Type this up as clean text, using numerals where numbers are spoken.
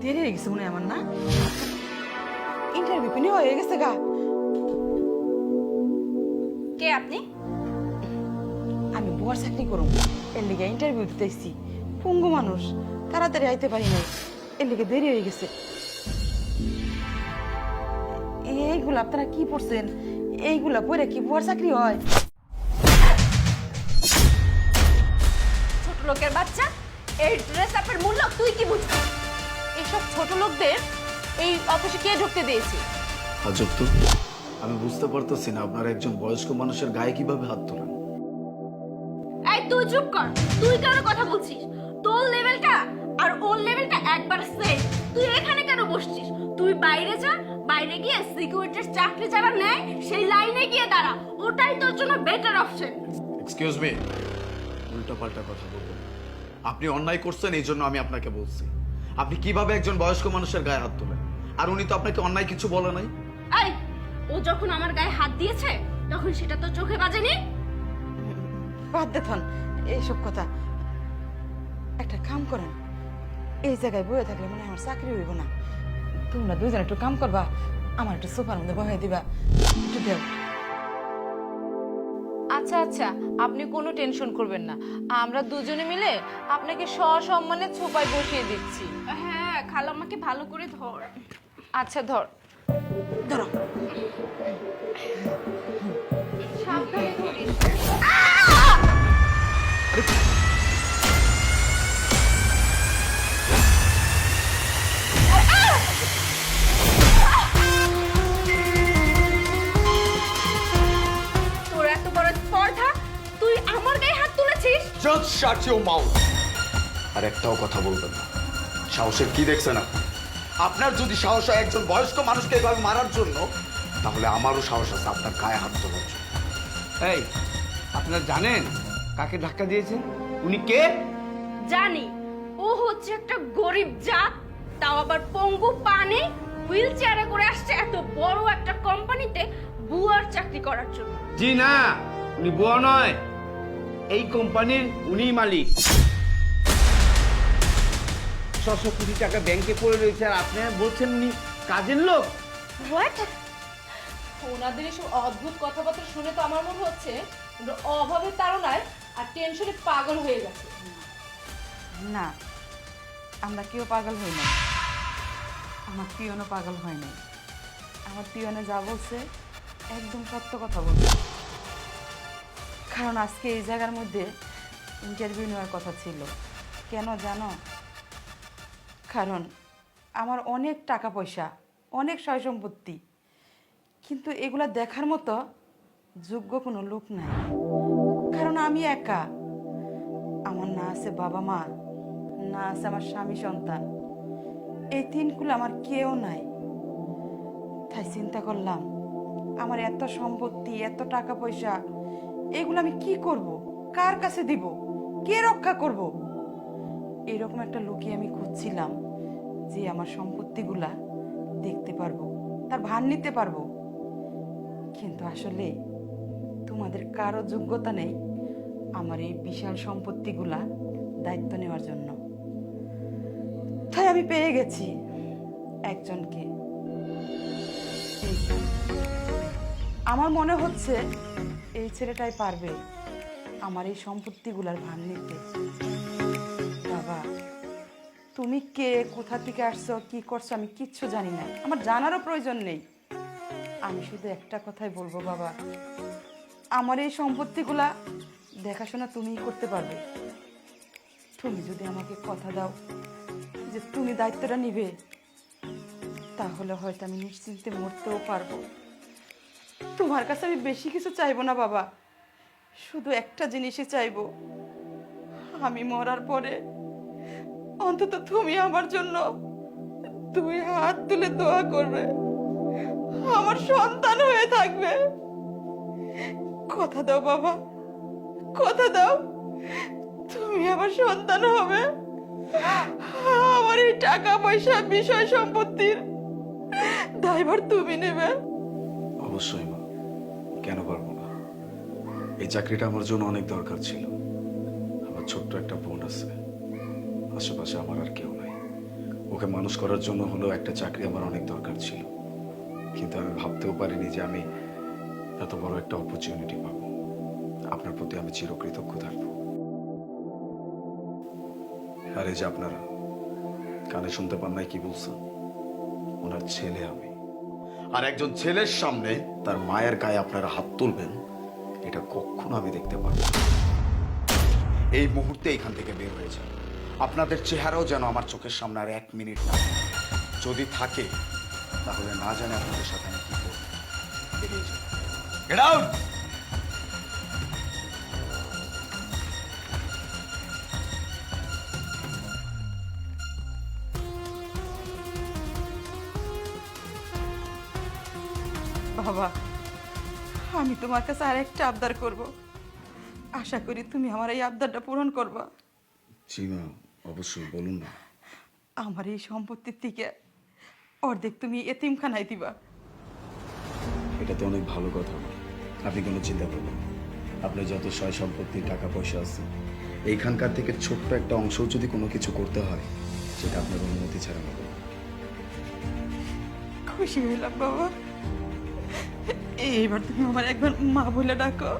দেরি হয়ে গেছে মনে হয় আমার না ইন্টারভিউ পিনি হয়ে গেছে গা। কে আপনি? আমি বুয়ার চাকরি করুম, এর লিগে ইন্টারভিউ দিতেছি। পঙ্গু মানুষ, তাড়াতাড়ি আইতে পারি নাই, এর লিগে দেরি হয়ে গেছে। এইগুলা আপনারা কি পড়ছেন? এইগুলা পড়ে কি বুয়ার চাকরি হয়? ছোট লোকের বাচ্চা, এই ড্রেস আপের মূল্য তুই কি বুঝবি? এইসব ছোট লোকদের এই অফিসে কে ঢুকতে দিয়েছে? আজব তো, আমি বুঝতে পারতেছি না আপনারা একজন বয়স্ক মানুষের গায়ে কিভাবে হাত তোলেন। এই তুই চুপ কর, তুই কারো কথা বলছিস? তোর লেভেলটা আর ওর লেভেলটা একবার সেম। তুই এখানে কেন বসছিস? তুই বাইরে যা, বাইরে গিয়ে সিকিউরিটির চাকরি যারা নেয় সেই লাইনে গিয়ে দাঁড়া, ওটাই তোর জন্য বেটার অপশন। এক্সকিউজ মি, উল্টাপাল্টা কথা বলবেন। আপনি অন্যায় করছেন, এই জন্য আমি আপনাকে বলছি। আপনি কিভাবে একজন বয়স্ক মানুষের গায়ে হাত তোলেন? আর উনি তো আপনাকে অন্যায় কিছু বলে নাই। এই, ও যখন আমার গায়ে হাত দিয়েছে তখন সেটা তো চোখে বাজেনি? বাদ দেখুন এইসব কথা। একটা কাম করেন, এই জায়গায় বয়ে থাকলে মনে হয় আমার চাকরি হইব না। তোমরা দুজন একটু কাম করবা, আমার একটু সোফার মধ্যে বসাই দিবা, একটু দেও। আচ্ছা আচ্ছা, আপনি কোনো টেনশন করবেন না, আমরা দুজনে মিলে আপনাকে সসম্মানে ছোপায় বসিয়ে দিচ্ছি। হ্যাঁ, খালাম্মাকে ভালো করে ধর। আচ্ছা ধর, ধরো। সাবধানে ধরিস। তোর এত বড় স্পর্ধা, তুই আমার গায়ে হাত তুলেছিস? Just shut your mouth. আর একটাও কথা বলবেন না। সাহসের কি দেখছেন আপনি? আপনার যদি সাহস হয় একজন বয়স্ক মানুষকে এভাবে মারার জন্য, তাহলে আমারও সাহস আছে আপনার গায়ে হাত তোলার জন্য। এই, আপনারা জানেন কাকে ধাক্কা দিয়েছেন? উনি কে? জানি, ও হচ্ছে একটা গরিব জাত, তাও আবার পঙ্গু পানে হুইল চেয়ারে করে আসছে এত বড় একটা কোম্পানিতে বুয়ার চাকরি করার জন্য। জি না, উনি বুয়া নয়, এই কোম্পানির উনিই মালিক। 600 কোটি টাকা ব্যাংকে পড়ে রয়েছে আর আপনারা বলছেন উনি কাজের লোক? হোয়াট? ওনাদের এসব অদ্ভুত কথাবার্তা শুনে তো আমার মনে হচ্ছে ওরা অভাবের তাড়নায় আর টেনশনে পাগল হয়ে গেছে। না, আমরা কেউ পাগল হই না। আমার পিয়নও পাগল হয় নাই। আমার পিয়নে যা বলছে একদম সত্য কথা বলছে। কারণ আজকে এই জায়গার মধ্যে ইন্টারভিউ নেওয়ার কথা ছিল। কেন জানো? কারণ আমার অনেক টাকা পয়সা, অনেক সয় সম্পত্তি, কিন্তু এগুলা দেখার মতো যোগ্য কোনো লোক নাই। কারণ আমি একা। আমার না আছে বাবা মা, না আছে আমার স্বামী সন্তান। এই তিনগুলো আমার কেউ নাই। তাই চিন্তা করলাম, আমার এত সম্পত্তি, এত টাকা পয়সা, এগুলো আমি কি করব? কার কাছে দিব? কে রক্ষা করব? এরকম একটা লোকই আমি খুঁজছিলাম, যে আমার সম্পত্তিগুলা দেখতে পারবো, তার ভার নিতে পারবো। কিন্তু আসলে তোমাদের কারো যোগ্যতা নেই আমার এই বিশাল সম্পত্তিগুলা দায়িত্ব নেওয়ার জন্য। তাই আমি পেয়ে গেছি একজনকে। আমার মনে হচ্ছে এই ছেলেটাই পারবে আমার এই সম্পত্তিগুলার ভার নিতে। বাবা, তুমি কে, কোথা থেকে আসছো, কি করছো আমি কিচ্ছু জানি না, আমার জানারও প্রয়োজন নেই। আমি শুধু একটা কথাই বলবো, বাবা, আমার এই সম্পত্তিগুলা দেখাশোনা তুমিই করতে পারবে। তুমি যদি আমাকে কথা দাও যে তুমি দায়িত্বটা নিবে, তাহলে হয়তো আমি নিশ্চিন্তে মরতেও পারবো। তোমার কাছে আমি বেশি কিছু চাইবো না বাবা, শুধু একটা জিনিসই চাইবো, আমি মরার পরে অন্তত তুমি আমার জন্য 2 হাত তুলে দোয়া করবে, আমার সন্তান হয়ে থাকবে। কথা দাও বাবা, কথা দাও, তুমি আমার সন্তান হবে। আমার এই টাকা পয়সা, বিষয় সম্পত্তির দায়ভার তুমি নেবে। অবশ্যই মা, কেন পারবো না? এই চাকরিটা আমার জন্য অনেক দরকার ছিল। আমার ছোট্ট একটা বোন আছে, আশেপাশে আমার আর কেউ নাই। ওকে মানুষ করার জন্য হলেও একটা চাকরি আমার অনেক দরকার ছিল, কিন্তু আমি ভাবতেও পারিনি যে আমি এত বড় একটা অপরচুনিটি পাবো। আপনার প্রতি আমি চিরকৃতজ্ঞ থাকবো। আর এই যে আপনারা কানে শুনতে পান নাই কি বলছেন, ওনার ছেলে আমি। আর একজন ছেলের সামনে তার মায়ের গায়ে আপনারা হাত তুলবেন, এটা কখনো আমি দেখতে পারবো না। এই মুহূর্তে এখান থেকে বের হয়ে যান। আপনাদের চেহারাও যেন আমার চোখের সামনে আর 1 মিনিট না থাকে। যদি থাকে তাহলে না জানে আপনাদের সাথে আমি কি করব। বেরিয়ে যান। Get out. বাবা, আমি তোমার কাছে আরেকটা আবদার করব। আশা করি তুমি আমার এই আবদারটা পূরণ করবা। জি মা, অবশ্যই বলুন না। আমার এই সম্পত্তির থেকে অর্ধেক তুমি এতিমখানায় দিবা। এটা তো অনেক ভালো কথা। আপনি কোনো চিন্তা করবেন না। আপনার যত সয় সম্পত্তি, টাকা পয়সা আছে, এইখানকার থেকে ছোট্ট একটা অংশও যদি কোনো কিছু করতে হয়, সেটা আপনার অনুমতি ছাড়া হবে না। খুশি হইলাম বাবা। এইবার তুমি আমার একবার মা বলে ডাকো।